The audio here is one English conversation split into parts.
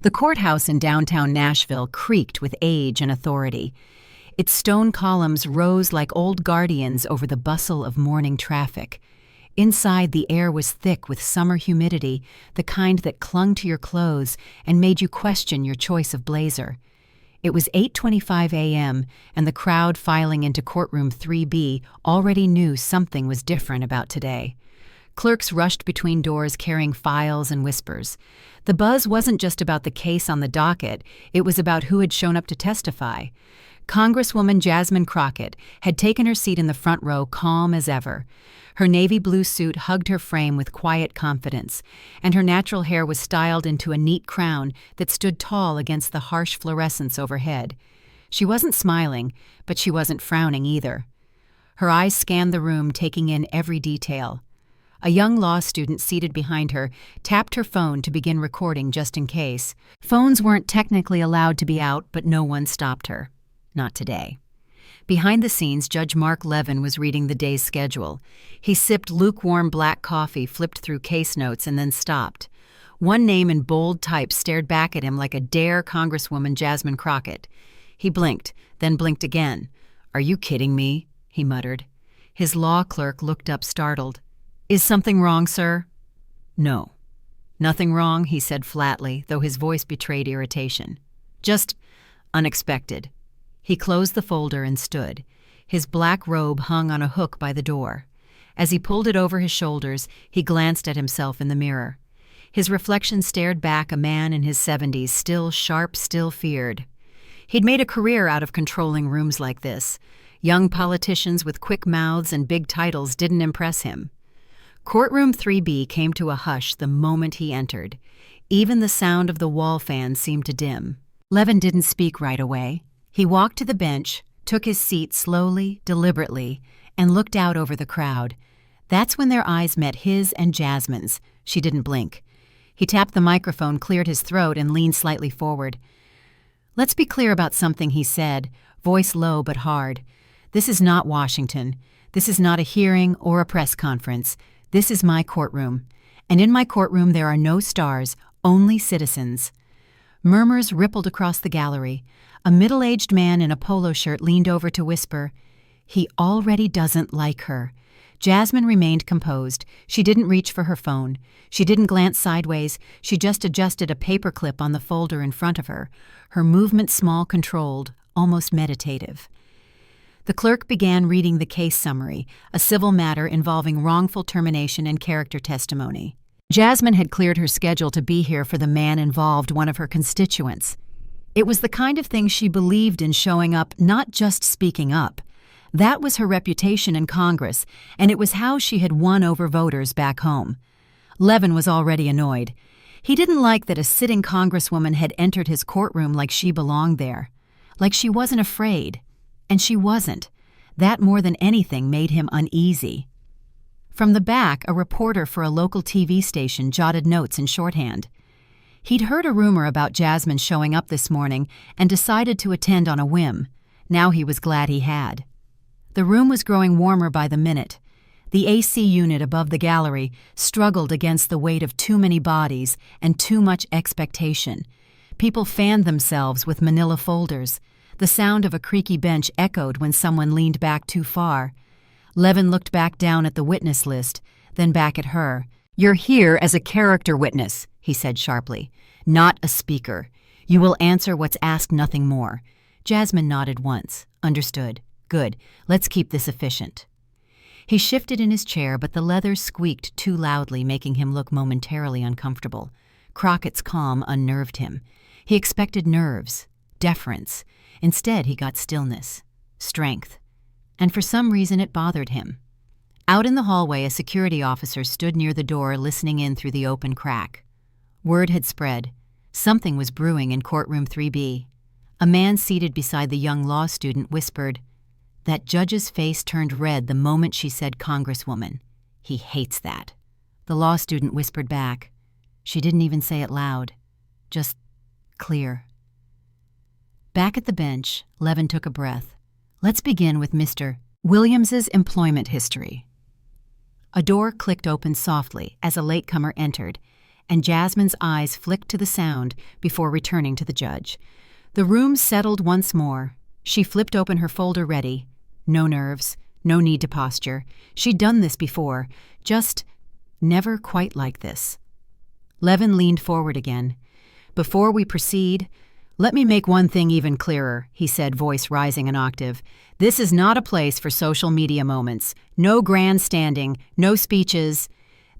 The courthouse in downtown Nashville creaked with age and authority. Its stone columns rose like old guardians over the bustle of morning traffic. Inside, the air was thick with summer humidity, the kind that clung to your clothes and made you question your choice of blazer. It was 8:25 a.m., and the crowd filing into courtroom 3B already knew something was different about today. Clerks rushed between doors carrying files and whispers. The buzz wasn't just about the case on the docket, it was about who had shown up to testify. Congresswoman Jasmine Crockett had taken her seat in the front row, calm as ever. Her navy blue suit hugged her frame with quiet confidence, and her natural hair was styled into a neat crown that stood tall against the harsh fluorescence overhead. She wasn't smiling, but she wasn't frowning either. Her eyes scanned the room, taking in every detail. A young law student seated behind her tapped her phone to begin recording just in case. Phones weren't technically allowed to be out, but no one stopped her. Not today. Behind the scenes, Judge Mark Levin was reading the day's schedule. He sipped lukewarm black coffee, flipped through case notes, and then stopped. One name in bold type stared back at him like a dare Congresswoman Jasmine Crockett. He blinked, then blinked again. "Are you kidding me?" he muttered. His law clerk looked up startled. "Is something wrong, sir?" "No. Nothing wrong," he said flatly, though his voice betrayed irritation. "Just unexpected." He closed the folder and stood. His black robe hung on a hook by the door. As he pulled it over his shoulders, he glanced at himself in the mirror. His reflection stared back, a man in his 70s, still sharp, still feared. He'd made a career out of controlling rooms like this. Young politicians with quick mouths and big titles didn't impress him. Courtroom 3B came to a hush the moment he entered. Even the sound of the wall fan seemed to dim. Levin didn't speak right away. He walked to the bench, took his seat slowly, deliberately, and looked out over the crowd. That's when their eyes met his and Jasmine's. She didn't blink. He tapped the microphone, cleared his throat, and leaned slightly forward. "Let's be clear about something," he said, voice low but hard. "This is not Washington. This is not a hearing or a press conference. This is my courtroom. And in my courtroom there are no stars, only citizens." Murmurs rippled across the gallery. A middle-aged man in a polo shirt leaned over to whisper, "He already doesn't like her." Jasmine remained composed. She didn't reach for her phone. She didn't glance sideways. She just adjusted a paperclip on the folder in front of her, her movement small, controlled, almost meditative. The clerk began reading the case summary, a civil matter involving wrongful termination and character testimony. Jasmine had cleared her schedule to be here for the man involved, one of her constituents. It was the kind of thing she believed in, showing up, not just speaking up. That was her reputation in Congress, and it was how she had won over voters back home. Levin was already annoyed. He didn't like that a sitting congresswoman had entered his courtroom like she belonged there, like she wasn't afraid. And she wasn't. That more than anything made him uneasy. From the back, a reporter for a local TV station jotted notes in shorthand. He'd heard a rumor about Jasmine showing up this morning and decided to attend on a whim. Now he was glad he had. The room was growing warmer by the minute. The AC unit above the gallery struggled against the weight of too many bodies and too much expectation. People fanned themselves with manila folders. The sound of a creaky bench echoed when someone leaned back too far. Levin looked back down at the witness list, then back at her. "You're here as a character witness," he said sharply, "not a speaker. You will answer what's asked, nothing more." Jasmine nodded once. "Understood. Good. Let's keep this efficient." He shifted in his chair, but the leather squeaked too loudly, making him look momentarily uncomfortable. Crockett's calm unnerved him. He expected nerves, deference. Instead, he got stillness, strength, and for some reason it bothered him. Out in the hallway, a security officer stood near the door, listening in through the open crack. Word had spread. Something was brewing in courtroom 3B. A man seated beside the young law student whispered. That judge's face turned red the moment she said Congresswoman. He hates that. The law student whispered back. She didn't even say it loud. Just clear. Back at the bench, Levin took a breath. Let's begin with Mr. Williams's employment history. A door clicked open softly as a latecomer entered, and Jasmine's eyes flicked to the sound before returning to the judge. The room settled once more. She flipped open her folder ready. No nerves, no need to posture. She'd done this before, just never quite like this. Levin leaned forward again. "Before we proceed, let me make one thing even clearer," he said, voice rising an octave. "This is not a place for social media moments. No grandstanding, no speeches."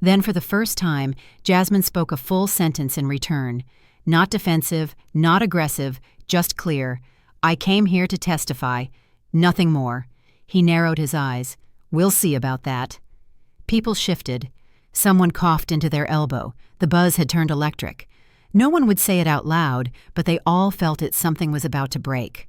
Then for the first time, Jasmine spoke a full sentence in return. Not defensive, not aggressive, just clear. "I came here to testify. Nothing more." He narrowed his eyes. "We'll see about that." People shifted. Someone coughed into their elbow. The buzz had turned electric. No one would say it out loud, but they all felt it. Something was about to break.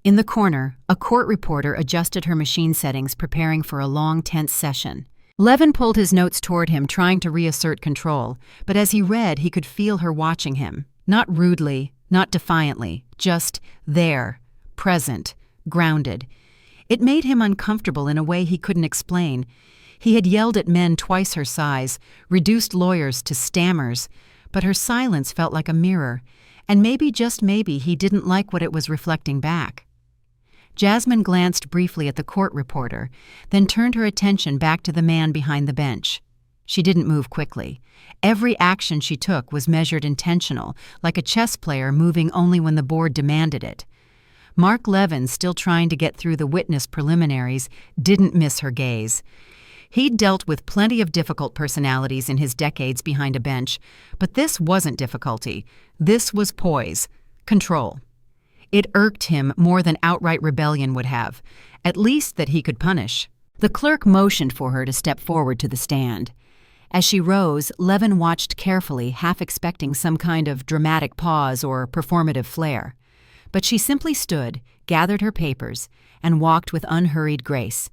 In the corner, a court reporter adjusted her machine settings, preparing for a long, tense session. Levin pulled his notes toward him, trying to reassert control, but as he read, he could feel her watching him. Not rudely, not defiantly, just there, present, grounded. It made him uncomfortable in a way he couldn't explain. He had yelled at men twice her size, reduced lawyers to stammers, but her silence felt like a mirror, and maybe, just maybe, he didn't like what it was reflecting back. Jasmine glanced briefly at the court reporter, then turned her attention back to the man behind the bench. She didn't move quickly. Every action she took was measured intentional, like a chess player moving only when the board demanded it. Mark Levin, still trying to get through the witness preliminaries, didn't miss her gaze. He'd dealt with plenty of difficult personalities in his decades behind a bench, but this wasn't difficulty. This was poise, control. It irked him more than outright rebellion would have, at least that he could punish. The clerk motioned for her to step forward to the stand. As she rose, Levin watched carefully, half expecting some kind of dramatic pause or performative flair. But she simply stood, gathered her papers, and walked with unhurried grace.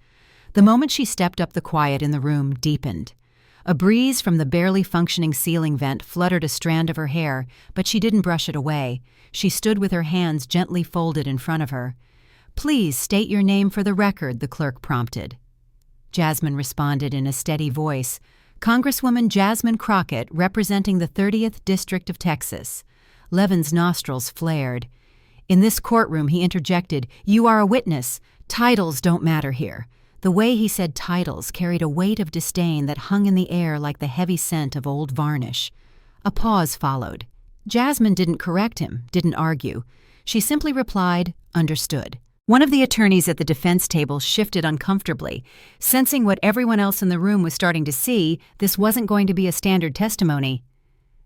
The moment she stepped up, the quiet in the room deepened. A breeze from the barely functioning ceiling vent fluttered a strand of her hair, but she didn't brush it away. She stood with her hands gently folded in front of her. "Please state your name for the record," the clerk prompted. Jasmine responded in a steady voice. "Congresswoman Jasmine Crockett, representing the 30th District of Texas." Levin's nostrils flared. In this courtroom, he interjected, "You are a witness. Titles don't matter here." The way he said titles carried a weight of disdain that hung in the air like the heavy scent of old varnish. A pause followed. Jasmine didn't correct him, didn't argue. She simply replied, "Understood." One of the attorneys at the defense table shifted uncomfortably. Sensing what everyone else in the room was starting to see, this wasn't going to be a standard testimony.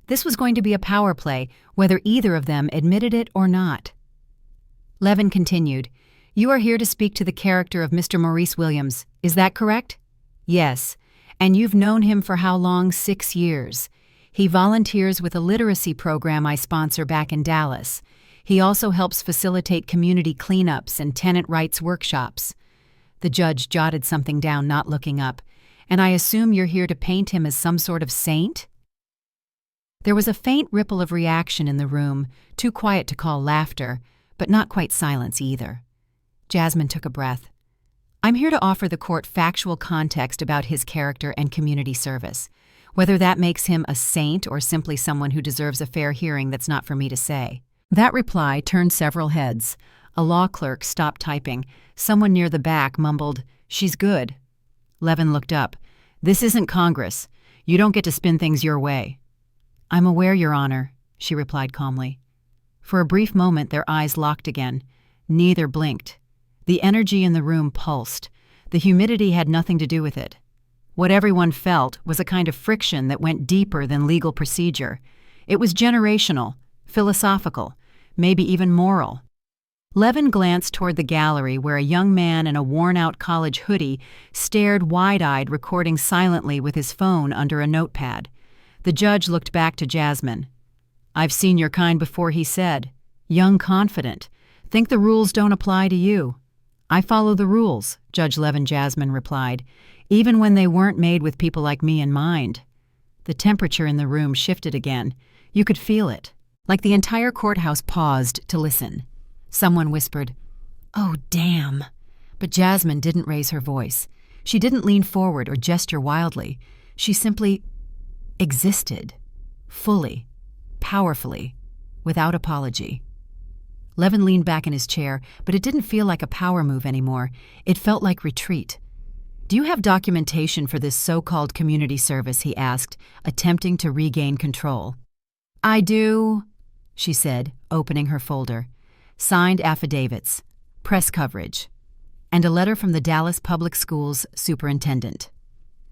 This was going to be a power play, whether either of them admitted it or not. Levin continued, "You are here to speak to the character of Mr. Maurice Williams. Is that correct?" "Yes. And you've known him for how long? 6 years. He volunteers with a literacy program I sponsor back in Dallas. He also helps facilitate community cleanups and tenant rights workshops." The judge jotted something down, not looking up. "And I assume you're here to paint him as some sort of saint?" There was a faint ripple of reaction in the room, too quiet to call laughter, but not quite silence either. Jasmine took a breath. "I'm here to offer the court factual context about his character and community service. Whether that makes him a saint or simply someone who deserves a fair hearing, that's not for me to say." That reply turned several heads. A law clerk stopped typing. Someone near the back mumbled, "She's good." Levin looked up. "This isn't Congress. You don't get to spin things your way." "I'm aware, Your Honor," she replied calmly. For a brief moment, their eyes locked again. Neither blinked. The energy in the room pulsed. The humidity had nothing to do with it. What everyone felt was a kind of friction that went deeper than legal procedure. It was generational, philosophical, maybe even moral. Levin glanced toward the gallery where a young man in a worn-out college hoodie stared wide-eyed, recording silently with his phone under a notepad. The judge looked back to Jasmine. "I've seen your kind before," he said. "Young, confident. Think the rules don't apply to you." "I follow the rules," Judge Levin Jasmine replied, "even when they weren't made with people like me in mind." The temperature in the room shifted again. You could feel it, like the entire courthouse paused to listen. Someone whispered, "Oh, damn." But Jasmine didn't raise her voice. She didn't lean forward or gesture wildly. She simply existed. fully, powerfully, without apology. Levin leaned back in his chair, but it didn't feel like a power move anymore. It felt like retreat. "Do you have documentation for this so-called community service?" he asked, attempting to regain control. "I do," she said, opening her folder. Signed affidavits, press coverage, and a letter from the Dallas Public Schools superintendent.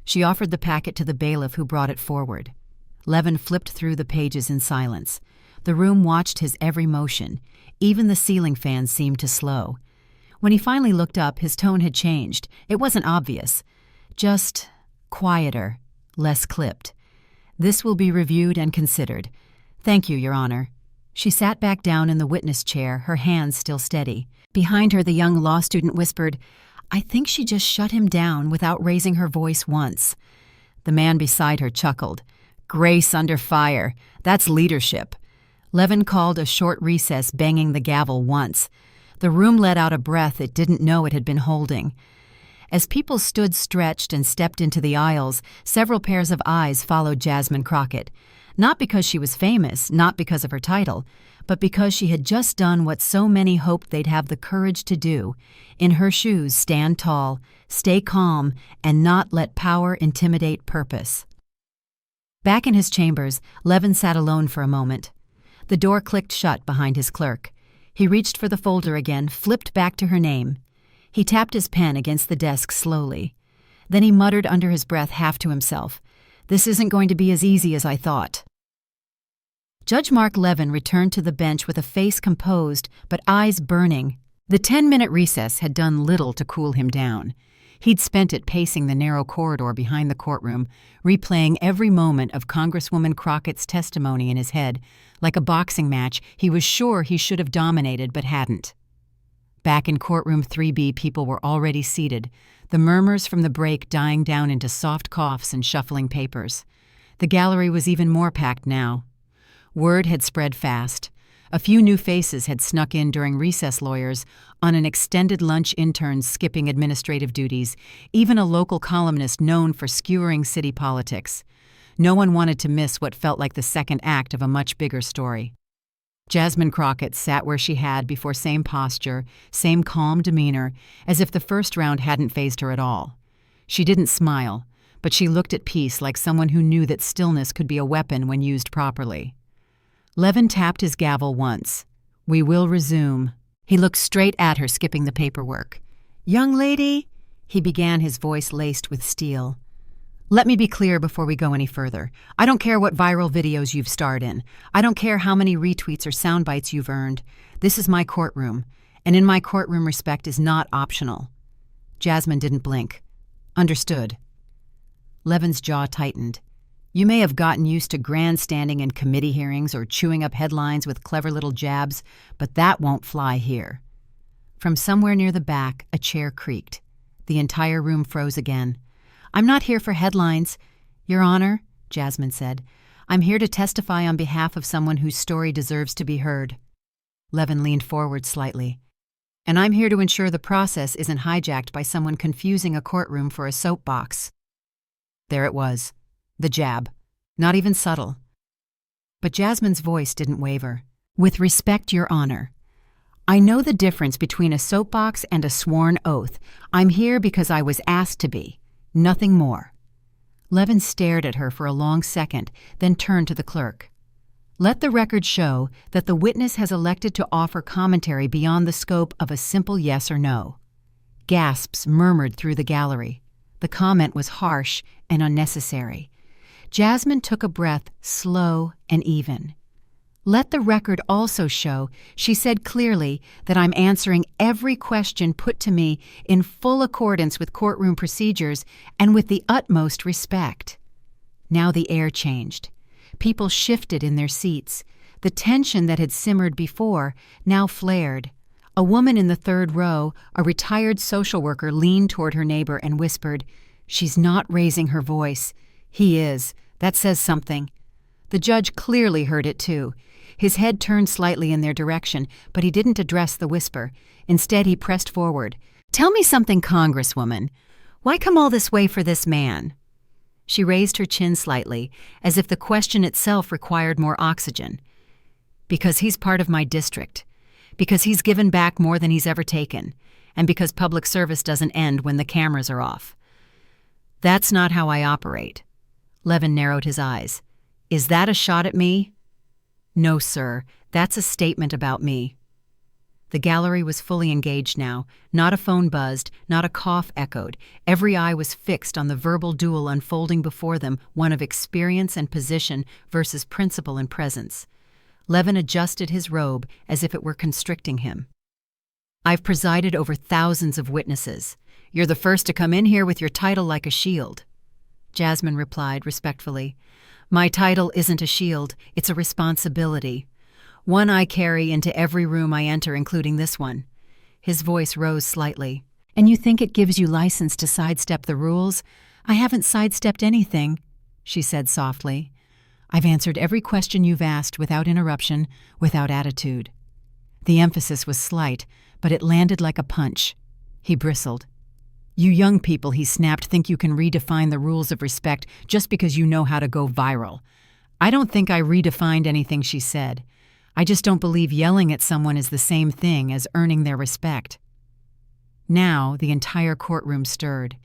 She offered the packet to the bailiff who brought it forward. Levin flipped through the pages in silence. The room watched his every motion. Even the ceiling fans seemed to slow. When he finally looked up, his tone had changed. It wasn't obvious. Just quieter, less clipped. "This will be reviewed and considered. Thank you, Your Honor." She sat back down in the witness chair, her hands still steady. Behind her, the young law student whispered, "I think she just shut him down without raising her voice once." The man beside her chuckled. "Grace under fire. That's leadership." Levin called a short recess, banging the gavel once. The room let out a breath it didn't know it had been holding. As people stood stretched and stepped into the aisles, several pairs of eyes followed Jasmine Crockett. Not because she was famous, not because of her title, but because she had just done what so many hoped they'd have the courage to do. In her shoes, stand tall, stay calm, and not let power intimidate purpose. Back in his chambers, Levin sat alone for a moment. The door clicked shut behind his clerk. He reached for the folder again, flipped back to her name. He tapped his pen against the desk slowly. Then he muttered under his breath, half to himself, "This isn't going to be as easy as I thought." Judge Mark Levin returned to the bench with a face composed but eyes burning. The 10-minute recess had done little to cool him down. He'd spent it pacing the narrow corridor behind the courtroom, replaying every moment of Congresswoman Crockett's testimony in his head. Like a boxing match, he was sure he should have dominated but hadn't. Back in courtroom 3B, people were already seated, the murmurs from the break dying down into soft coughs and shuffling papers. The gallery was even more packed now. Word had spread fast. A few new faces had snuck in during recess, lawyers on an extended lunch, interns skipping administrative duties, even a local columnist known for skewering city politics. No one wanted to miss what felt like the second act of a much bigger story. Jasmine Crockett sat where she had before, same posture, same calm demeanor, as if the first round hadn't fazed her at all. She didn't smile, but she looked at peace like someone who knew that stillness could be a weapon when used properly. Levin tapped his gavel once. "We will resume." He looked straight at her, skipping the paperwork. "Young lady," he began, his voice laced with steel. "Let me be clear before we go any further. I don't care what viral videos you've starred in. I don't care how many retweets or sound bites you've earned. This is my courtroom, and in my courtroom, respect is not optional." Jasmine didn't blink. "Understood." Levin's jaw tightened. "You may have gotten used to grandstanding in committee hearings or chewing up headlines with clever little jabs, but that won't fly here." From somewhere near the back, a chair creaked. The entire room froze again. "I'm not here for headlines, Your Honor," Jasmine said. "I'm here to testify on behalf of someone whose story deserves to be heard." Levin leaned forward slightly. "And I'm here to ensure the process isn't hijacked by someone confusing a courtroom for a soapbox." There it was. The jab. Not even subtle. But Jasmine's voice didn't waver. "With respect, Your Honor, I know the difference between a soapbox and a sworn oath. I'm here because I was asked to be. Nothing more." Levin stared at her for a long second, then turned to the clerk. "Let the record show that the witness has elected to offer commentary beyond the scope of a simple yes or no." Gasps murmured through the gallery. The comment was harsh and unnecessary. Jasmine took a breath, slow and even. "Let the record also show," she said clearly, "that I'm answering every question put to me in full accordance with courtroom procedures and with the utmost respect." Now the air changed. People shifted in their seats. The tension that had simmered before now flared. A woman in the third row, a retired social worker, leaned toward her neighbor and whispered, "She's not raising her voice." "He is. That says something." The judge clearly heard it too. His head turned slightly in their direction, but he didn't address the whisper. Instead, he pressed forward. "Tell me something, Congresswoman. Why come all this way for this man?" She raised her chin slightly, as if the question itself required more oxygen. Because he's part of my district. Because he's given back more than he's ever taken. And because public service doesn't end when the cameras are off. That's not how I operate. Levin narrowed his eyes. Is that a shot at me? No, sir. That's a statement about me. The gallery was fully engaged now. Not a phone buzzed, not a cough echoed. Every eye was fixed on the verbal duel unfolding before them, one of experience and position versus principle and presence. Levin adjusted his robe as if it were constricting him. I've presided over thousands of witnesses. You're the first to come in here with your title like a shield. Jasmine replied respectfully. My title isn't a shield, it's a responsibility. One I carry into every room I enter, including this one. His voice rose slightly. And you think it gives you license to sidestep the rules? I haven't sidestepped anything, she said softly. I've answered every question you've asked without interruption, without attitude. The emphasis was slight, but it landed like a punch. He bristled. You young people, he snapped, think you can redefine the rules of respect just because you know how to go viral. I don't think I redefined anything, she said. I just don't believe yelling at someone is the same thing as earning their respect. Now the entire courtroom stirred.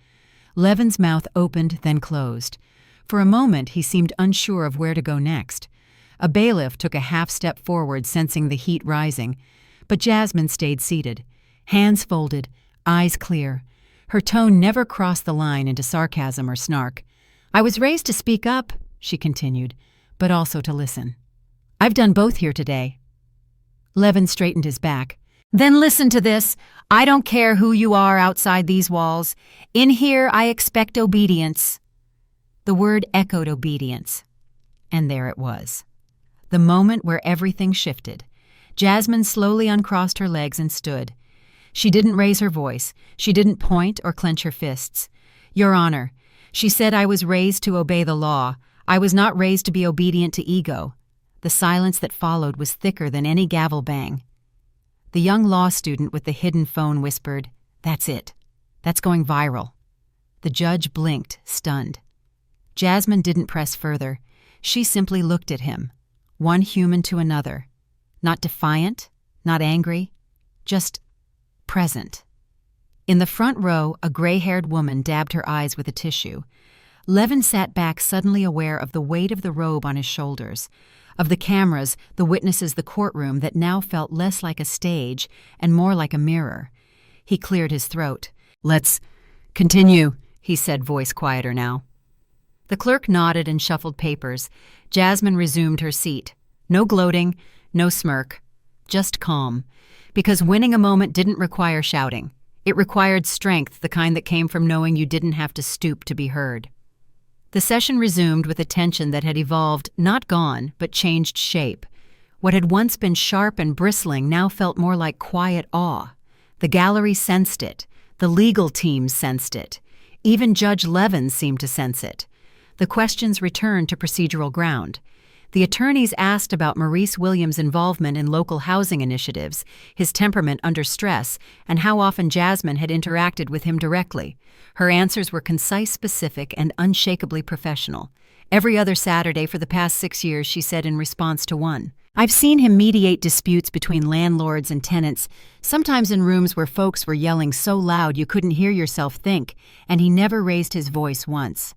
Levin's mouth opened, then closed. For a moment he seemed unsure of where to go next. A bailiff took a half step forward, sensing the heat rising. But Jasmine stayed seated, hands folded, eyes clear. Her tone never crossed the line into sarcasm or snark. I was raised to speak up, she continued, but also to listen. I've done both here today. Levin straightened his back. Then listen to this. I don't care who you are outside these walls. In here, I expect obedience. The word echoed obedience. And there it was. The moment where everything shifted. Jasmine slowly uncrossed her legs and stood. She didn't raise her voice. She didn't point or clench her fists. Your Honor, she said I was raised to obey the law. I was not raised to be obedient to ego. The silence that followed was thicker than any gavel bang. The young law student with the hidden phone whispered, That's it. That's going viral. The judge blinked, stunned. Jasmine didn't press further. She simply looked at him, one human to another. Not defiant, not angry, just present. In the front row, a gray-haired woman dabbed her eyes with a tissue. Levin sat back, suddenly aware of the weight of the robe on his shoulders, of the cameras, the witnesses, the courtroom that now felt less like a stage and more like a mirror. He cleared his throat. Let's continue, he said, voice quieter now. The clerk nodded and shuffled papers. Jasmine resumed her seat. No gloating, no smirk, just calm. Because winning a moment didn't require shouting. It required strength, the kind that came from knowing you didn't have to stoop to be heard. The session resumed with a tension that had evolved, not gone, but changed shape. What had once been sharp and bristling now felt more like quiet awe. The gallery sensed it. The legal team sensed it. Even Judge Levin seemed to sense it. The questions returned to procedural ground. The attorneys asked about Maurice Williams' involvement in local housing initiatives, his temperament under stress, and how often Jasmine had interacted with him directly. Her answers were concise, specific, and unshakably professional. Every other Saturday for the past 6 years, she said in response to one. I've seen him mediate disputes between landlords and tenants, sometimes in rooms where folks were yelling so loud you couldn't hear yourself think, and he never raised his voice once.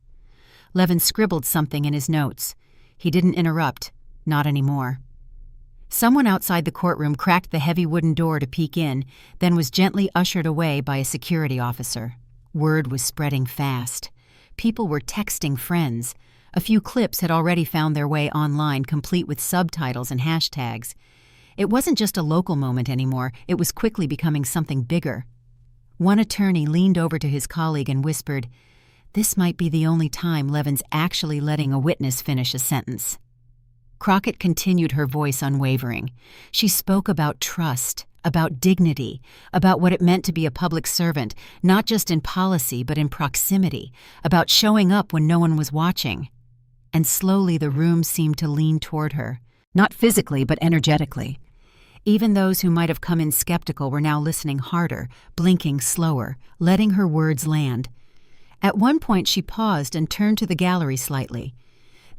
Levin scribbled something in his notes. He didn't interrupt, not anymore. Someone outside the courtroom cracked the heavy wooden door to peek in, then was gently ushered away by a security officer. Word was spreading fast. People were texting friends. A few clips had already found their way online, complete with subtitles and hashtags. It wasn't just a local moment anymore, it was quickly becoming something bigger. One attorney leaned over to his colleague and whispered, This might be the only time Levin's actually letting a witness finish a sentence. Crockett continued, her voice unwavering. She spoke about trust, about dignity, about what it meant to be a public servant, not just in policy but in proximity, about showing up when no one was watching. And slowly the room seemed to lean toward her, not physically but energetically. Even those who might have come in skeptical were now listening harder, blinking slower, letting her words land. At one point she paused and turned to the gallery slightly.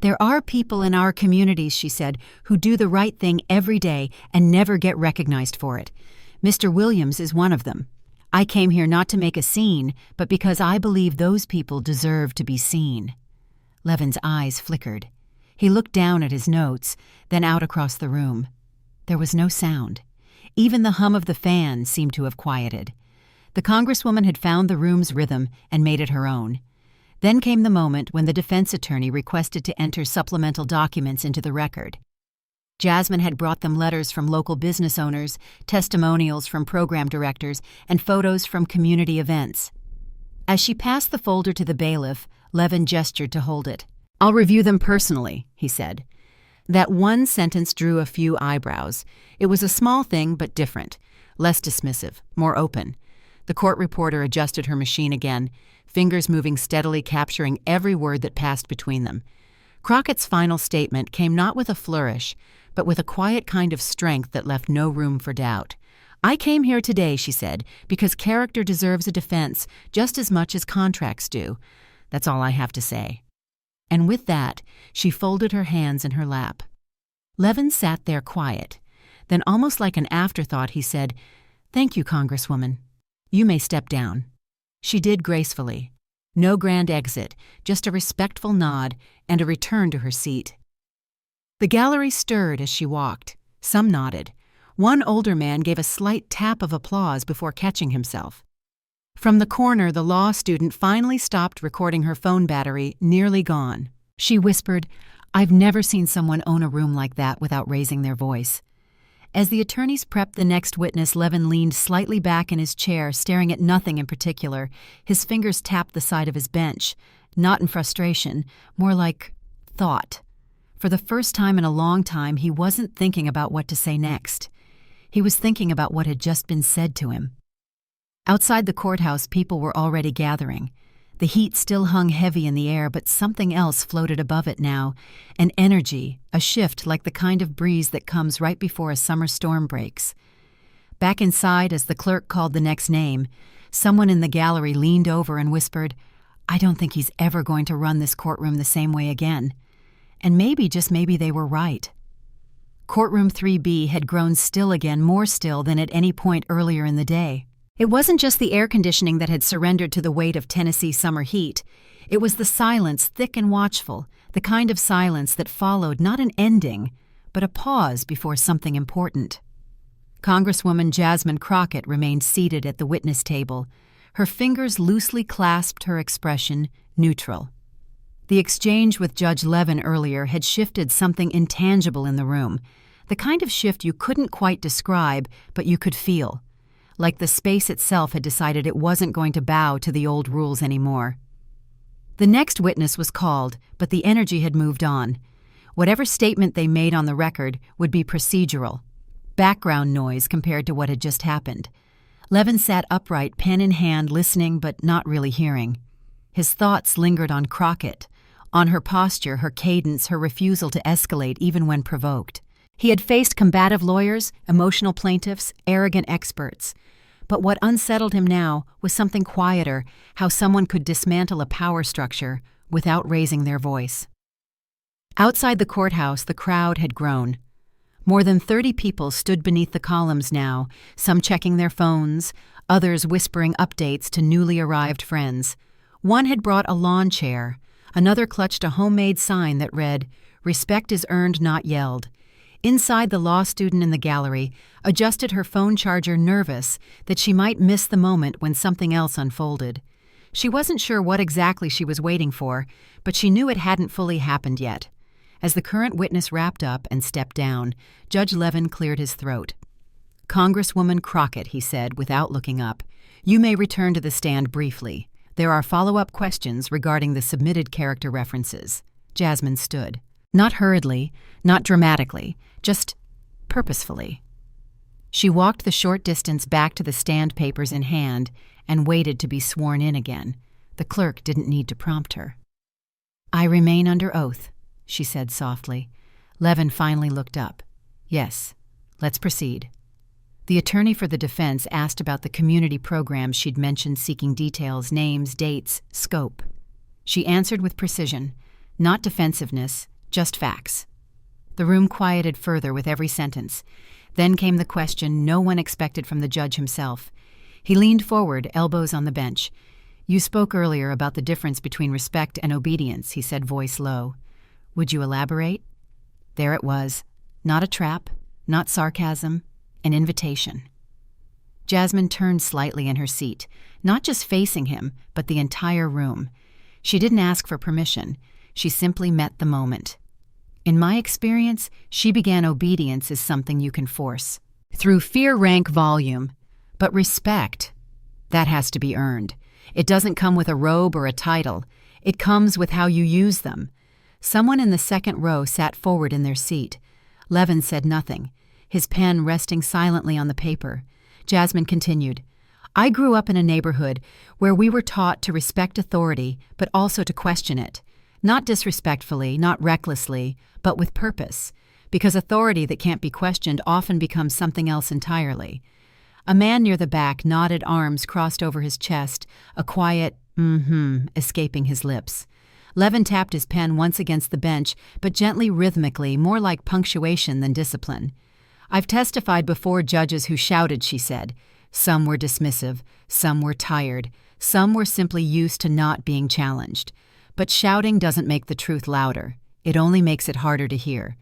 "There are people in our communities," she said, "who do the right thing every day and never get recognized for it. Mr. Williams is one of them. I came here not to make a scene, but because I believe those people deserve to be seen." Levin's eyes flickered. He looked down at his notes, then out across the room. There was no sound. Even the hum of the fan seemed to have quieted. The Congresswoman had found the room's rhythm and made it her own. Then came the moment when the defense attorney requested to enter supplemental documents into the record. Jasmine had brought them letters from local business owners, testimonials from program directors, and photos from community events. As she passed the folder to the bailiff, Levin gestured to hold it. "I'll review them personally," he said. That one sentence drew a few eyebrows. It was a small thing, but different, less dismissive, more open. The court reporter adjusted her machine again, fingers moving steadily, capturing every word that passed between them. Crockett's final statement came not with a flourish, but with a quiet kind of strength that left no room for doubt. "I came here today," she said, "because character deserves a defense just as much as contracts do. That's all I have to say." And with that, she folded her hands in her lap. Levin sat there quiet. Then, almost like an afterthought, he said, "Thank you, Congresswoman. You may step down." She did gracefully. No grand exit, just a respectful nod and a return to her seat. The gallery stirred as she walked. Some nodded. One older man gave a slight tap of applause before catching himself. From the corner, the law student finally stopped recording her phone battery, nearly gone. She whispered, "I've never seen someone own a room like that without raising their voice." As the attorneys prepped the next witness, Levin leaned slightly back in his chair, staring at nothing in particular. His fingers tapped the side of his bench, not in frustration, more like thought. For the first time in a long time, he wasn't thinking about what to say next. He was thinking about what had just been said to him. Outside the courthouse, people were already gathering. The heat still hung heavy in the air, but something else floated above it now, an energy, a shift like the kind of breeze that comes right before a summer storm breaks. Back inside, as the clerk called the next name, someone in the gallery leaned over and whispered, "I don't think he's ever going to run this courtroom the same way again." And maybe, just maybe, they were right. Courtroom 3B had grown still again, more still than at any point earlier in the day. It wasn't just the air conditioning that had surrendered to the weight of Tennessee summer heat. It was the silence, thick and watchful, the kind of silence that followed not an ending, but a pause before something important. Congresswoman Jasmine Crockett remained seated at the witness table. Her fingers loosely clasped her expression, neutral. The exchange with Judge Levin earlier had shifted something intangible in the room, the kind of shift you couldn't quite describe, but you could feel. Like the space itself had decided it wasn't going to bow to the old rules anymore. The next witness was called, but the energy had moved on. Whatever statement they made on the record would be procedural, background noise compared to what had just happened. Levin sat upright, pen in hand, listening but not really hearing. His thoughts lingered on Crockett, on her posture, her cadence, her refusal to escalate even when provoked. He had faced combative lawyers, emotional plaintiffs, arrogant experts. But what unsettled him now was something quieter, how someone could dismantle a power structure without raising their voice. Outside the courthouse, the crowd had grown. More than 30 people stood beneath the columns now, some checking their phones, others whispering updates to newly arrived friends. One had brought a lawn chair. Another clutched a homemade sign that read, "Respect is earned, not yelled." Inside, the law student in the gallery adjusted her phone charger, nervous that she might miss the moment when something else unfolded. She wasn't sure what exactly she was waiting for, but she knew it hadn't fully happened yet. As the current witness wrapped up and stepped down, Judge Levin cleared his throat. "Congresswoman Crockett," he said without looking up, "you may return to the stand briefly. There are follow-up questions regarding the submitted character references." Jasmine stood. Not hurriedly, not dramatically, just purposefully. She walked the short distance back to the stand, papers in hand, and waited to be sworn in again. The clerk didn't need to prompt her. "I remain under oath," she said softly. Levin finally looked up. "Yes, let's proceed." The attorney for the defense asked about the community programs she'd mentioned, seeking details, names, dates, scope. She answered with precision, not defensiveness, just facts. The room quieted further with every sentence. Then came the question no one expected from the judge himself. He leaned forward, elbows on the bench. "You spoke earlier about the difference between respect and obedience," he said, voice low. "Would you elaborate?" There it was. Not a trap, not sarcasm, an invitation. Jasmine turned slightly in her seat, not just facing him, but the entire room. She didn't ask for permission. She simply met the moment. In my experience, she began obedience as something you can force. Through fear, rank, volume. But respect, that has to be earned. It doesn't come with a robe or a title. It comes with how you use them. Someone in the second row sat forward in their seat. Levin said nothing, his pen resting silently on the paper. Jasmine continued, "I grew up in a neighborhood where we were taught to respect authority, but also to question it. Not disrespectfully, not recklessly, but with purpose, because authority that can't be questioned often becomes something else entirely." A man near the back nodded, arms crossed over his chest, a quiet escaping his lips. Levin tapped his pen once against the bench, but gently, rhythmically, more like punctuation than discipline. "I've testified before judges who shouted," she said. Some were dismissive, some were tired, some were simply used to not being challenged. But shouting doesn't make the truth louder. It only makes it harder to hear.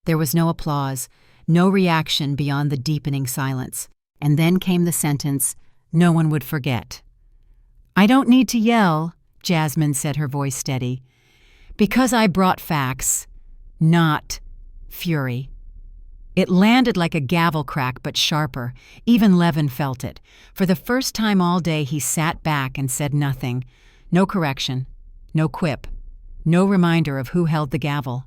There was no applause, no reaction beyond the deepening silence. And then came the sentence no one would forget. "I don't need to yell," Jasmine said, her voice steady, "because I brought facts, not fury." It landed like a gavel crack, but sharper. Even Levin felt it. For the first time all day, he sat back and said nothing. No correction, no quip, no reminder of who held the gavel.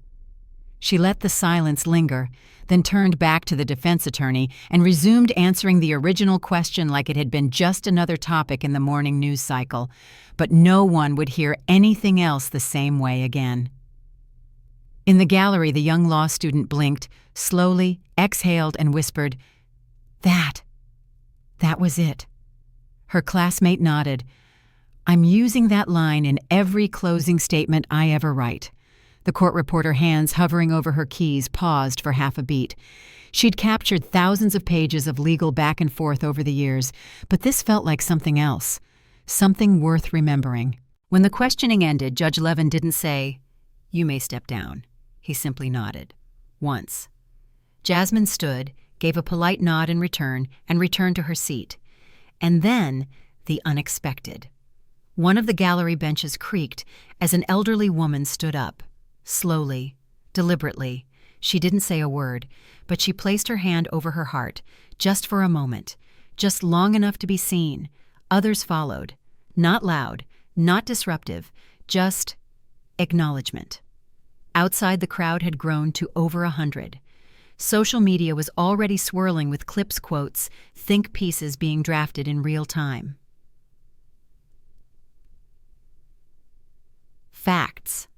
She let the silence linger, then turned back to the defense attorney and resumed answering the original question like it had been just another topic in the morning news cycle. But no one would hear anything else the same way again. In the gallery, the young law student blinked, slowly, exhaled, and whispered, That was it." Her classmate nodded. "I'm using that line in every closing statement I ever write." The court reporter, hands hovering over her keys, paused for half a beat. She'd captured thousands of pages of legal back and forth over the years, but this felt like something else, something worth remembering. When the questioning ended, Judge Levin didn't say, "You may step down." He simply nodded. Once. Jasmine stood, gave a polite nod in return, and returned to her seat. And then, the unexpected. One of the gallery benches creaked as an elderly woman stood up. Slowly, deliberately. She didn't say a word, but she placed her hand over her heart, just for a moment, just long enough to be seen. Others followed. Not loud, not disruptive, just acknowledgement. Outside, the crowd had grown to over 100. Social media was already swirling with clips, quotes, think pieces being drafted in real time. Facts.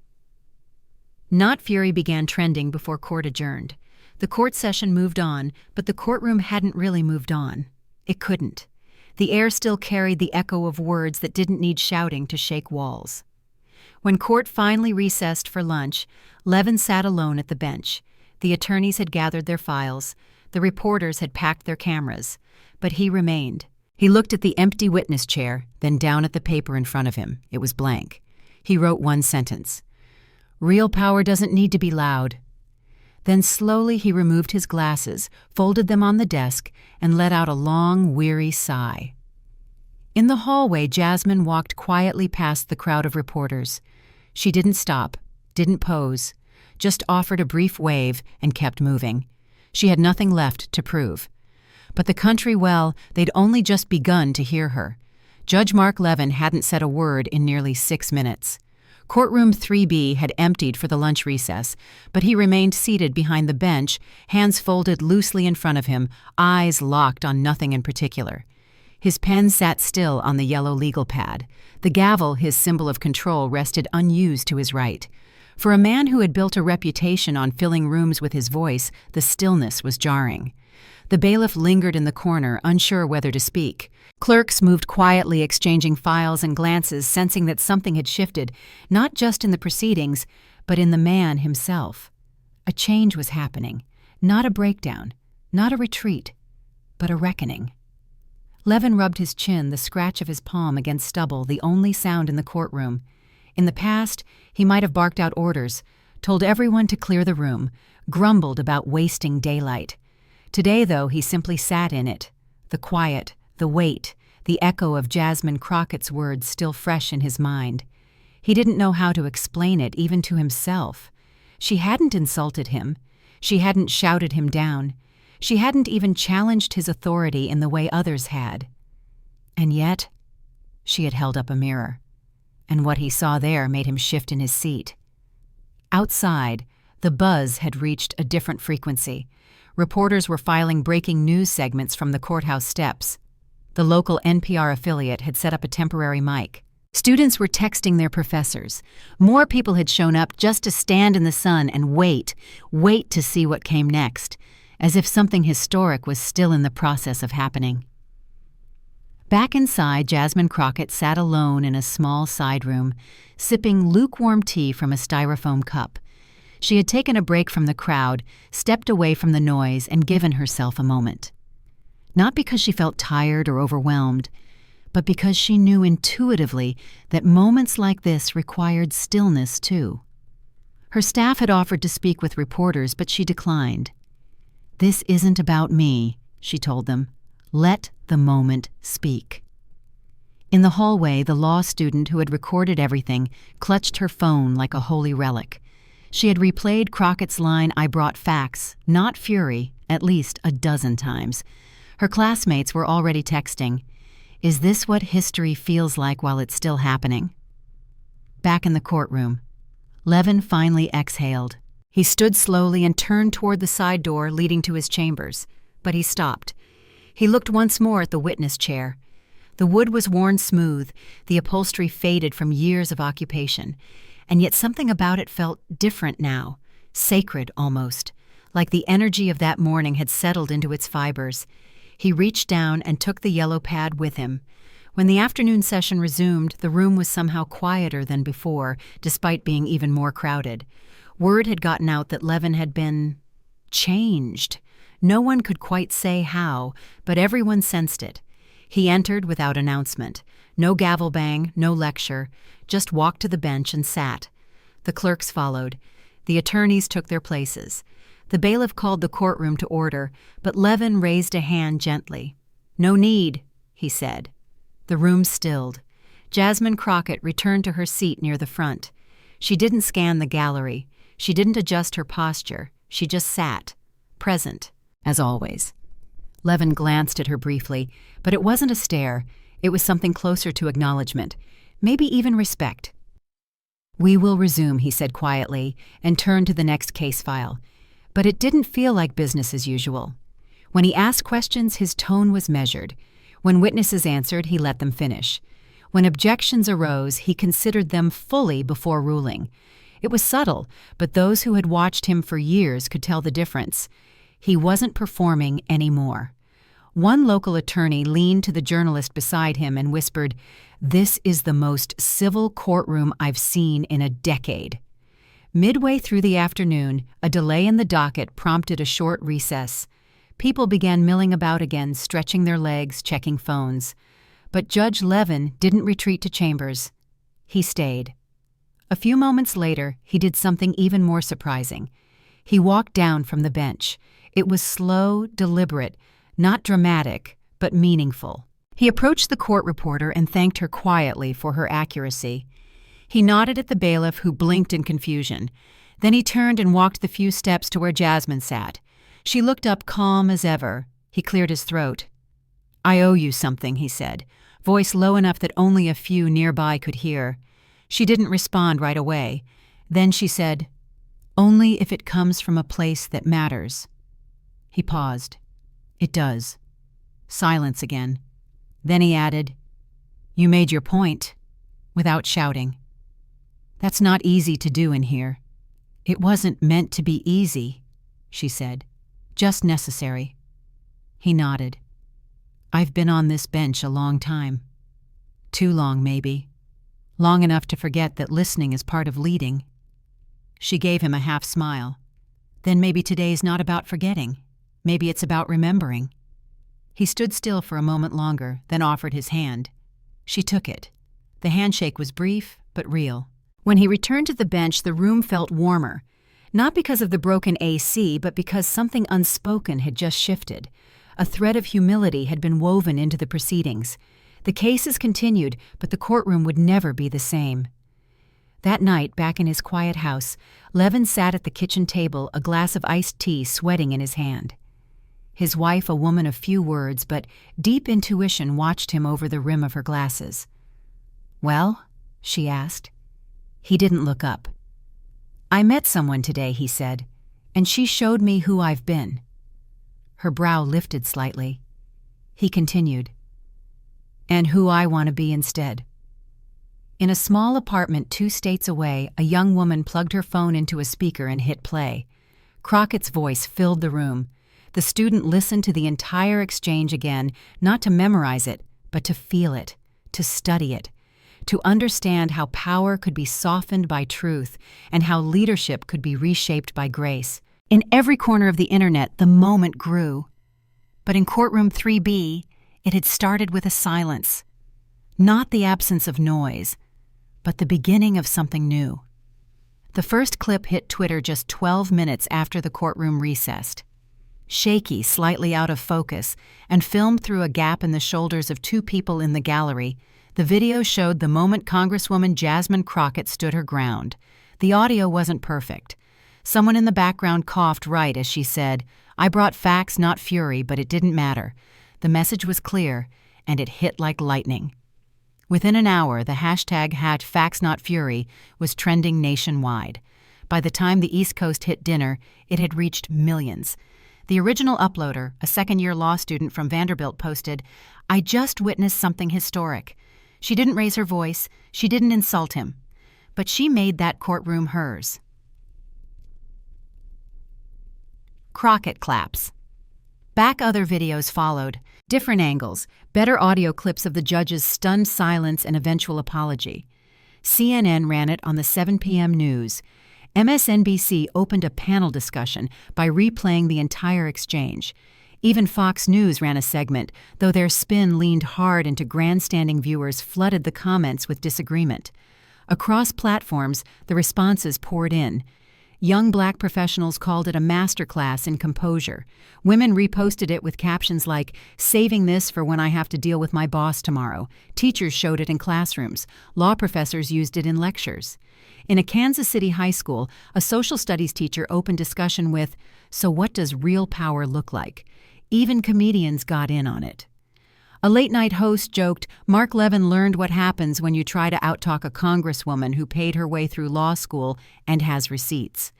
Not fury began trending before court adjourned. The court session moved on, but the courtroom hadn't really moved on. It couldn't. The air still carried the echo of words that didn't need shouting to shake walls. When court finally recessed for lunch, Levin sat alone at the bench. The attorneys had gathered their files. The reporters had packed their cameras. But he remained. He looked at the empty witness chair, then down at the paper in front of him. It was blank. He wrote one sentence. "Real power doesn't need to be loud." Then slowly he removed his glasses, folded them on the desk, and let out a long, weary sigh. In the hallway, Jasmine walked quietly past the crowd of reporters. She didn't stop, didn't pose, just offered a brief wave and kept moving. She had nothing left to prove. But the country, well, they'd only just begun to hear her. Judge Mark Levin hadn't said a word in nearly 6 minutes. Courtroom 3B had emptied for the lunch recess, but he remained seated behind the bench, hands folded loosely in front of him, eyes locked on nothing in particular. His pen sat still on the yellow legal pad. The gavel, his symbol of control, rested unused to his right. For a man who had built a reputation on filling rooms with his voice, the stillness was jarring. The bailiff lingered in the corner, unsure whether to speak. Clerks moved quietly, exchanging files and glances, sensing that something had shifted, not just in the proceedings, but in the man himself. A change was happening, not a breakdown, not a retreat, but a reckoning. Levin rubbed his chin, the scratch of his palm against stubble, the only sound in the courtroom. In the past, he might have barked out orders, told everyone to clear the room, grumbled about wasting daylight. Today, though, he simply sat in it, the quiet, the weight, the echo of Jasmine Crockett's words still fresh in his mind. He didn't know how to explain it, even to himself. She hadn't insulted him. She hadn't shouted him down. She hadn't even challenged his authority in the way others had. And yet, she had held up a mirror, and what he saw there made him shift in his seat. Outside, the buzz had reached a different frequency. Reporters were filing breaking news segments from the courthouse steps. The local NPR affiliate had set up a temporary mic. Students were texting their professors. More people had shown up just to stand in the sun and wait to see what came next, as if something historic was still in the process of happening. Back inside, Jasmine Crockett sat alone in a small side room, sipping lukewarm tea from a styrofoam cup. She had taken a break from the crowd, stepped away from the noise, and given herself a moment. Not because she felt tired or overwhelmed, but because she knew intuitively that moments like this required stillness too. Her staff had offered to speak with reporters, but she declined. "This isn't about me," she told them. "Let the moment speak." In the hallway, the law student who had recorded everything clutched her phone like a holy relic. She had replayed Crockett's line, "I brought facts, not fury," at least a dozen times. Her classmates were already texting, "Is this what history feels like while it's still happening?" Back in the courtroom, Levin finally exhaled. He stood slowly and turned toward the side door leading to his chambers, but he stopped. He looked once more at the witness chair. The wood was worn smooth, the upholstery faded from years of occupation, and yet something about it felt different now, sacred almost, like the energy of that morning had settled into its fibers. He reached down and took the yellow pad with him. When the afternoon session resumed, the room was somehow quieter than before, despite being even more crowded. Word had gotten out that Levin had been changed. No one could quite say how, but everyone sensed it. He entered without announcement. No gavel bang, no lecture, just walked to the bench and sat. The clerks followed. The attorneys took their places. The bailiff called the courtroom to order, but Levin raised a hand gently. "No need," he said. The room stilled. Jasmine Crockett returned to her seat near the front. She didn't scan the gallery. She didn't adjust her posture. She just sat, present, as always. Levin glanced at her briefly, but it wasn't a stare. It was something closer to acknowledgement, maybe even respect. "We will resume," he said quietly, and turned to the next case file. But it didn't feel like business as usual. When he asked questions, his tone was measured. When witnesses answered, he let them finish. When objections arose, he considered them fully before ruling. It was subtle, but those who had watched him for years could tell the difference. He wasn't performing anymore. One local attorney leaned to the journalist beside him and whispered, "This is the most civil courtroom I've seen in a decade." Midway through the afternoon, a delay in the docket prompted a short recess. People began milling about again, stretching their legs, checking phones. But Judge Levin didn't retreat to chambers. He stayed. A few moments later, he did something even more surprising. He walked down from the bench. It was slow, deliberate, not dramatic, but meaningful. He approached the court reporter and thanked her quietly for her accuracy. He nodded at the bailiff, who blinked in confusion. Then he turned and walked the few steps to where Jasmine sat. She looked up calm as ever. He cleared his throat. "I owe you something," he said, voice low enough that only a few nearby could hear. She didn't respond right away. Then she said, "Only if it comes from a place that matters." He paused. "It does." Silence again. Then he added, "You made your point," without shouting. "That's not easy to do in here." "It wasn't meant to be easy," she said. "Just necessary." He nodded. "I've been on this bench a long time. Too long, maybe. Long enough to forget that listening is part of leading." She gave him a half smile. "Then maybe today's not about forgetting. Maybe it's about remembering." He stood still for a moment longer, then offered his hand. She took it. The handshake was brief, but real. When he returned to the bench, the room felt warmer. Not because of the broken AC, but because something unspoken had just shifted. A thread of humility had been woven into the proceedings. The cases continued, but the courtroom would never be the same. That night, back in his quiet house, Levin sat at the kitchen table, a glass of iced tea sweating in his hand. His wife, a woman of few words but deep intuition, watched him over the rim of her glasses. "Well?" she asked. He didn't look up. "I met someone today," he said, "and she showed me who I've been." Her brow lifted slightly. He continued, "And who I want to be instead." In a small apartment 2 states away, a young woman plugged her phone into a speaker and hit play. Crockett's voice filled the room. The student listened to the entire exchange again, not to memorize it, but to feel it, to study it, to understand how power could be softened by truth and how leadership could be reshaped by grace. In every corner of the internet, the moment grew. But in courtroom 3B, it had started with a silence. Not the absence of noise, but the beginning of something new. The first clip hit Twitter just 12 minutes after the courtroom recessed. Shaky, slightly out of focus, and filmed through a gap in the shoulders of 2 people in the gallery, the video showed the moment Congresswoman Jasmine Crockett stood her ground. The audio wasn't perfect. Someone in the background coughed right as she said, "I brought facts, not fury, but it didn't matter." The message was clear, and it hit like lightning. Within an hour, the hashtag #FactsNotFury was trending nationwide. By the time the East Coast hit dinner, it had reached millions. The original uploader, a second-year law student from Vanderbilt, posted, "I just witnessed something historic." She didn't raise her voice, she didn't insult him, but she made that courtroom hers. Crockett claps. Back other videos followed, different angles, better audio clips of the judge's stunned silence and eventual apology. CNN ran it on the 7 p.m. news. MSNBC opened a panel discussion by replaying the entire exchange. Even Fox News ran a segment, though their spin leaned hard into grandstanding viewers flooded the comments with disagreement. Across platforms, the responses poured in. Young Black professionals called it a masterclass in composure. Women reposted it with captions like, "Saving this for when I have to deal with my boss tomorrow." Teachers showed it in classrooms. Law professors used it in lectures. In a Kansas City high school, a social studies teacher opened discussion with, "So what does real power look like?" Even comedians got in on it. A late-night host joked, "Mark Levin learned what happens when you try to outtalk a congresswoman who paid her way through law school and has receipts."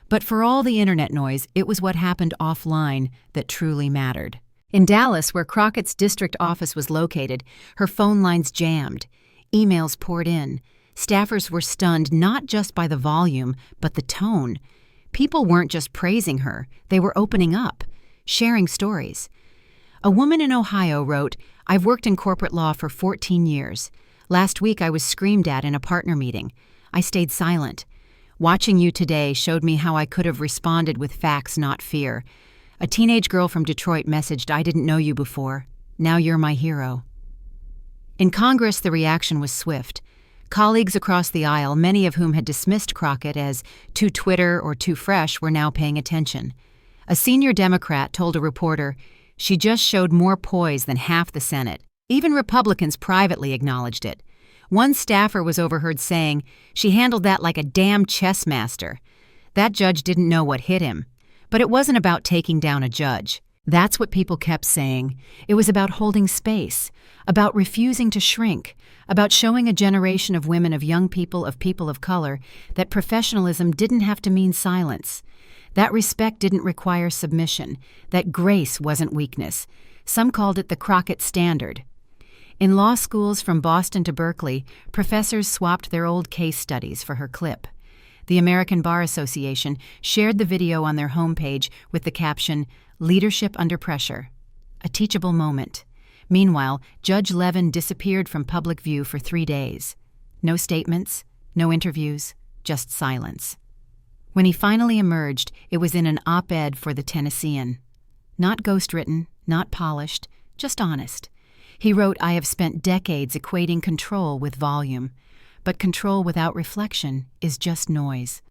But for all the internet noise, it was what happened offline that truly mattered. In Dallas, where Crockett's district office was located, her phone lines jammed. Emails poured in. Staffers were stunned not just by the volume, but the tone. People weren't just praising her, they were opening up, sharing stories. A woman in Ohio wrote, "I've worked in corporate law for 14 years. Last week I was screamed at in a partner meeting. I stayed silent. Watching you today showed me how I could have responded with facts, not fear. A teenage girl from Detroit messaged, 'I didn't know you before. Now you're my hero.'" In Congress, the reaction was swift. Colleagues across the aisle, many of whom had dismissed Crockett as too Twitter or too fresh, were now paying attention. A senior Democrat told a reporter, "She just showed more poise than half the Senate." Even Republicans privately acknowledged it. One staffer was overheard saying, "She handled that like a damn chess master." That judge didn't know what hit him. But it wasn't about taking down a judge. That's what people kept saying. It was about holding space, about refusing to shrink, about showing a generation of women, of young people of color, that professionalism didn't have to mean silence. That respect didn't require submission, that grace wasn't weakness. Some called it the Crockett Standard. In law schools from Boston to Berkeley, professors swapped their old case studies for her clip. The American Bar Association shared the video on their homepage with the caption, "Leadership Under Pressure." A teachable moment. Meanwhile, Judge Levin disappeared from public view for 3 days. No statements, no interviews, just silence. When he finally emerged, it was in an op-ed for the Tennessean. Not ghostwritten, not polished, just honest. He wrote, "I have spent decades equating control with volume, but control without reflection is just noise."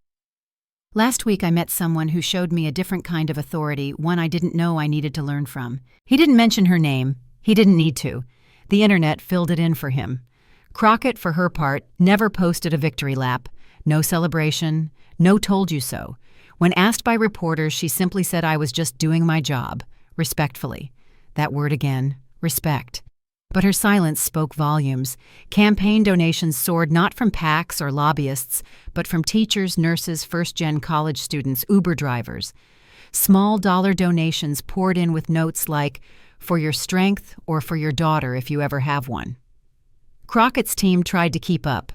Last week I met someone who showed me a different kind of authority, one I didn't know I needed to learn from. He didn't mention her name. He didn't need to. The internet filled it in for him. Crockett, for her part, never posted a victory lap. No celebration, no told you so. When asked by reporters, she simply said, "I was just doing my job," respectfully. That word again, respect. But her silence spoke volumes. Campaign donations soared not from PACs or lobbyists, but from teachers, nurses, first-gen college students, Uber drivers. Small dollar donations poured in with notes like, "For your strength or for your daughter if you ever have one." Crockett's team tried to keep up.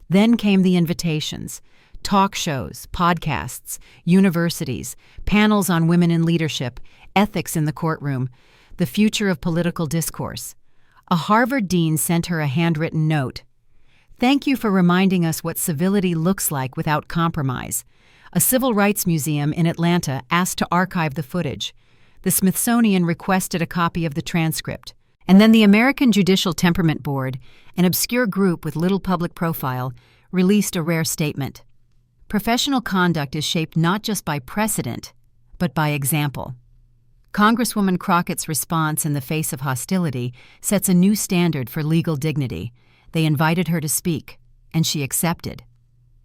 Then came the invitations. Talk shows, podcasts, universities, panels on women in leadership, ethics in the courtroom, the future of political discourse. A Harvard dean sent her a handwritten note. "Thank you for reminding us what civility looks like without compromise." A civil rights museum in Atlanta asked to archive the footage. The Smithsonian requested a copy of the transcript. And then the American Judicial Temperament Board, an obscure group with little public profile, released a rare statement. Professional conduct is shaped not just by precedent, but by example. Congresswoman Crockett's response in the face of hostility sets a new standard for legal dignity. They invited her to speak, and she accepted.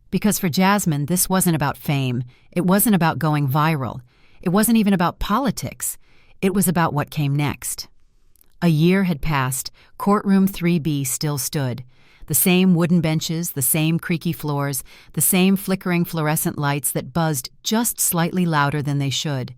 Because for Jasmine, this wasn't about fame. It wasn't about going viral. It wasn't even about politics. It was about what came next. A year had passed. Courtroom 3B still stood. The same wooden benches, the same creaky floors, the same flickering fluorescent lights that buzzed just slightly louder than they should.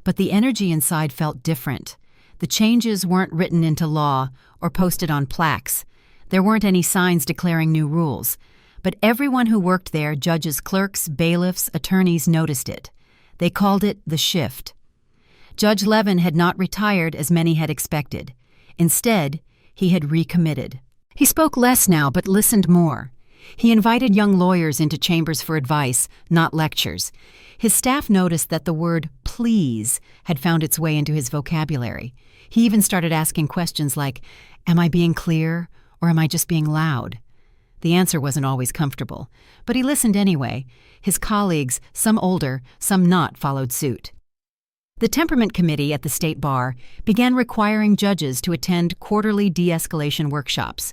But the energy inside felt different. The changes weren't written into law or posted on plaques. There weren't any signs declaring new rules. But everyone who worked there, judges, clerks, bailiffs, attorneys, noticed it. They called it the shift. Judge Levin had not retired as many had expected. Instead, he had recommitted. He spoke less now, but listened more. He invited young lawyers into chambers for advice, not lectures. His staff noticed that the word "please" had found its way into his vocabulary. He even started asking questions like, "Am I being clear, or am I just being loud?" The answer wasn't always comfortable, but he listened anyway. His colleagues, some older, some not, followed suit. The Temperament Committee at the State Bar began requiring judges to attend quarterly de-escalation workshops.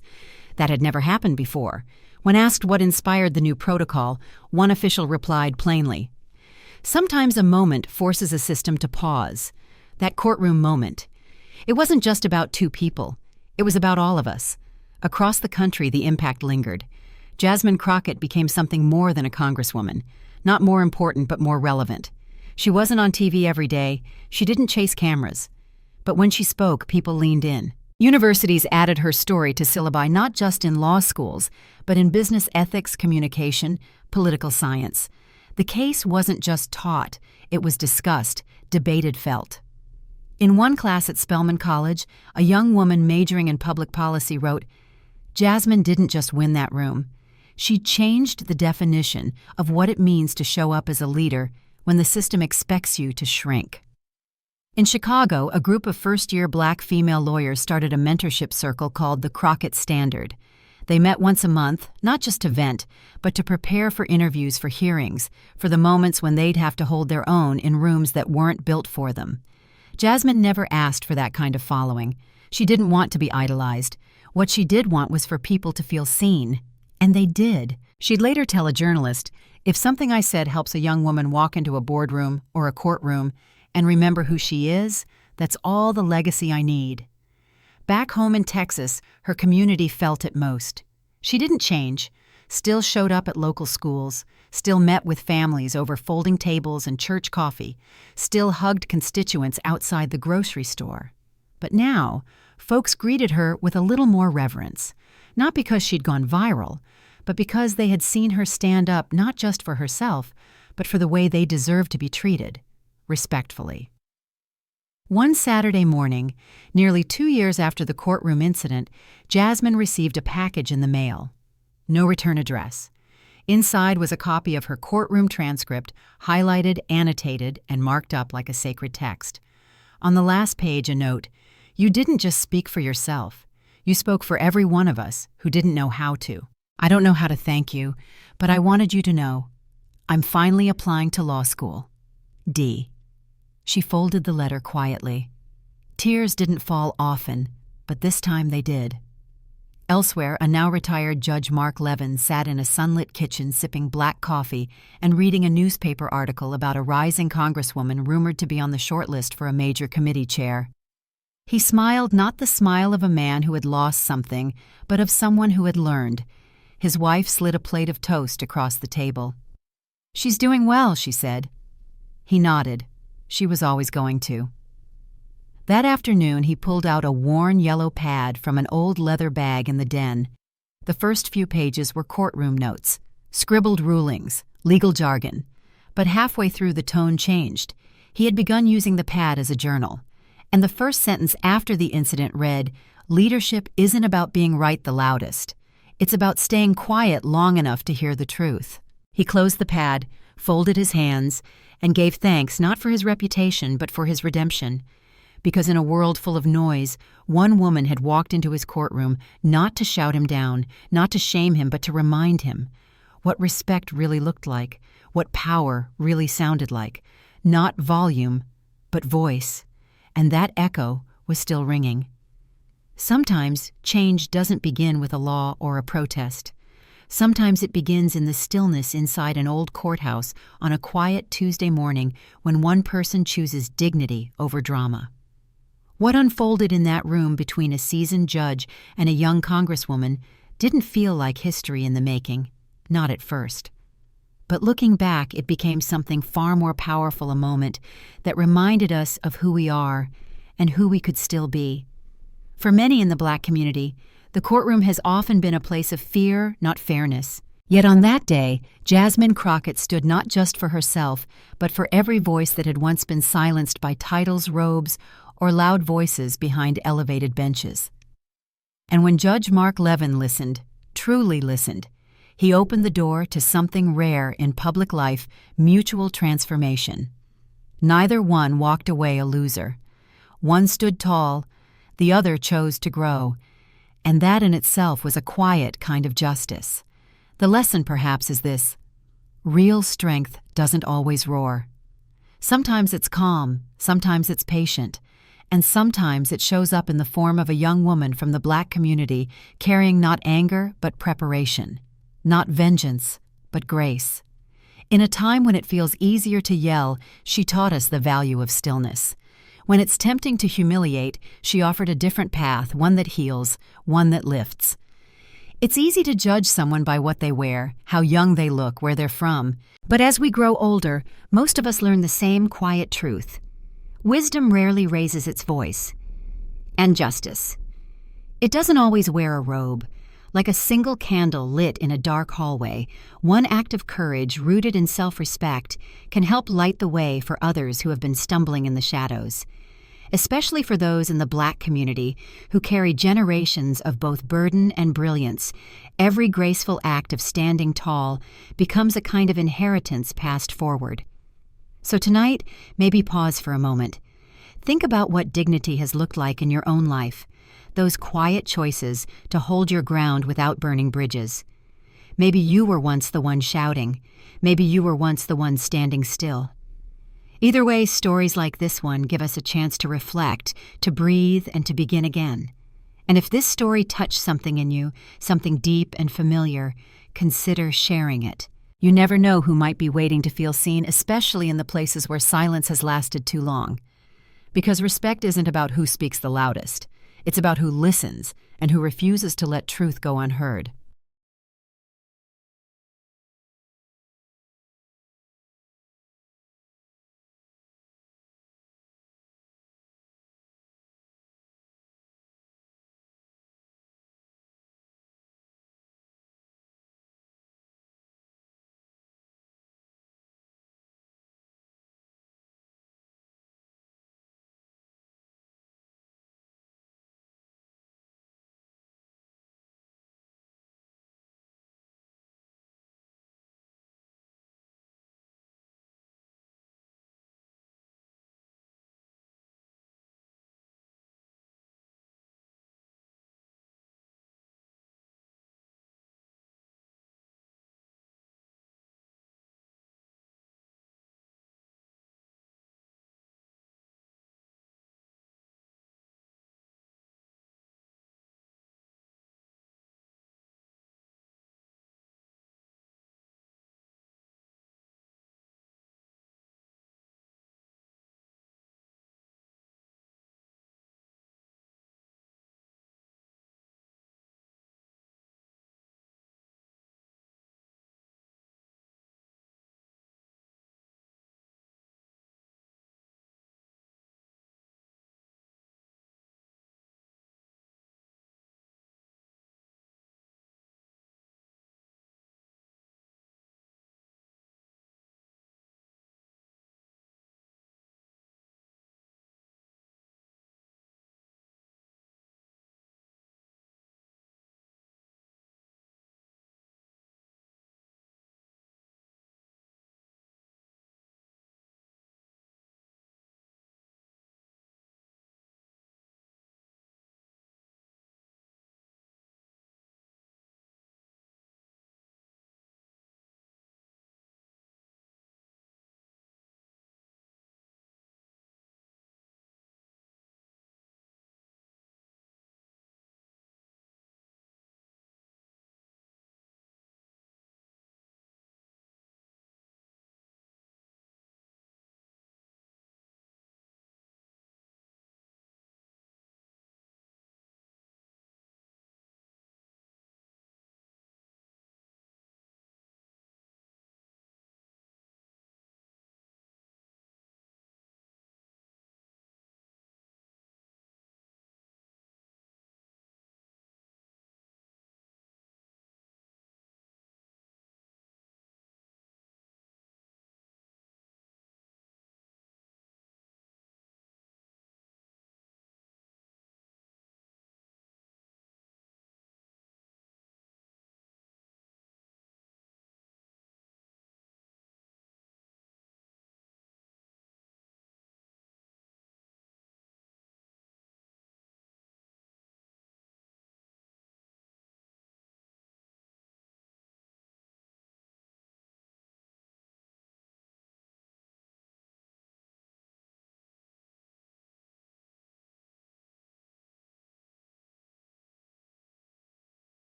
That had never happened before. When asked what inspired the new protocol, one official replied plainly, "Sometimes a moment forces a system to pause. That courtroom moment. It wasn't just about two people. It was about all of us." Across the country, the impact lingered. Jasmine Crockett became something more than a congresswoman. Not more important, but more relevant. She wasn't on TV every day. She didn't chase cameras. But when she spoke, people leaned in. Universities added her story to syllabi not just in law schools, but in business ethics, communication, political science. The case wasn't just taught. It was discussed, debated, felt. In one class at Spelman College, a young woman majoring in public policy wrote, "Jasmine didn't just win that room. She changed the definition of what it means to show up as a leader when the system expects you to shrink." In Chicago, a group of first-year Black female lawyers started a mentorship circle called the Crockett Standard. They met once a month, not just to vent, but to prepare for interviews, for hearings, for the moments when they'd have to hold their own in rooms that weren't built for them. Jasmine never asked for that kind of following. She didn't want to be idolized. What she did want was for people to feel seen. And they did. She'd later tell a journalist, "If something I said helps a young woman walk into a boardroom or a courtroom and remember who she is, that's all the legacy I need." Back home in Texas, her community felt it most. She didn't change, still showed up at local schools, still met with families over folding tables and church coffee, still hugged constituents outside the grocery store. But now, folks greeted her with a little more reverence, not because she'd gone viral, but because they had seen her stand up not just for herself, but for the way they deserved to be treated, respectfully. One Saturday morning, nearly 2 years after the courtroom incident, Jasmine received a package in the mail. No return address. Inside was a copy of her courtroom transcript, highlighted, annotated, and marked up like a sacred text. On the last page, a note: "You didn't just speak for yourself. You spoke for every one of us who didn't know how to. I don't know how to thank you, but I wanted you to know. I'm finally applying to law school. D." She folded the letter quietly. Tears didn't fall often, but this time they did. Elsewhere, a now-retired Judge Mark Levin sat in a sunlit kitchen sipping black coffee and reading a newspaper article about a rising Congresswoman rumored to be on the shortlist for a major committee chair. He smiled, not the smile of a man who had lost something, but of someone who had learned. His wife slid a plate of toast across the table. "She's doing well," she said. He nodded. She was always going to. That afternoon, he pulled out a worn yellow pad from an old leather bag in the den. The first few pages were courtroom notes, scribbled rulings, legal jargon. But halfway through, the tone changed. He had begun using the pad as a journal. And the first sentence after the incident read, "Leadership isn't about being right the loudest. It's about staying quiet long enough to hear the truth." He closed the pad, folded his hands, and gave thanks not for his reputation but for his redemption. Because in a world full of noise, one woman had walked into his courtroom not to shout him down, not to shame him, but to remind him what respect really looked like, what power really sounded like. Not volume, but voice. And that echo was still ringing. Sometimes change doesn't begin with a law or a protest. Sometimes it begins in the stillness inside an old courthouse on a quiet Tuesday morning when one person chooses dignity over drama. What unfolded in that room between a seasoned judge and a young Congresswoman didn't feel like history in the making, not at first. But looking back, it became something far more powerful, a moment that reminded us of who we are and who we could still be. For many in the Black community, the courtroom has often been a place of fear, not fairness. Yet on that day, Jasmine Crockett stood not just for herself, but for every voice that had once been silenced by titles, robes, or loud voices behind elevated benches. And when Judge Mark Levin listened, truly listened, he opened the door to something rare in public life: mutual transformation. Neither one walked away a loser. One stood tall, the other chose to grow. And that in itself was a quiet kind of justice. The lesson, perhaps, is this: real strength doesn't always roar. Sometimes it's calm, sometimes it's patient, and sometimes it shows up in the form of a young woman from the Black community carrying not anger but preparation, not vengeance but grace. In a time when it feels easier to yell, she taught us the value of stillness. When it's tempting to humiliate, she offered a different path, one that heals, one that lifts. It's easy to judge someone by what they wear, how young they look, where they're from. But as we grow older, most of us learn the same quiet truth. Wisdom rarely raises its voice. And justice. It doesn't always wear a robe. Like a single candle lit in a dark hallway, one act of courage rooted in self-respect can help light the way for others who have been stumbling in the shadows. Especially for those in the Black community who carry generations of both burden and brilliance, every graceful act of standing tall becomes a kind of inheritance passed forward. So tonight, maybe pause for a moment. Think about what dignity has looked like in your own life. Those quiet choices to hold your ground without burning bridges. Maybe you were once the one shouting. Maybe you were once the one standing still. Either way, stories like this one give us a chance to reflect, to breathe, and to begin again. And if this story touched something in you, something deep and familiar, consider sharing it. You never know who might be waiting to feel seen, especially in the places where silence has lasted too long. Because respect isn't about who speaks the loudest. It's about who listens and who refuses to let truth go unheard.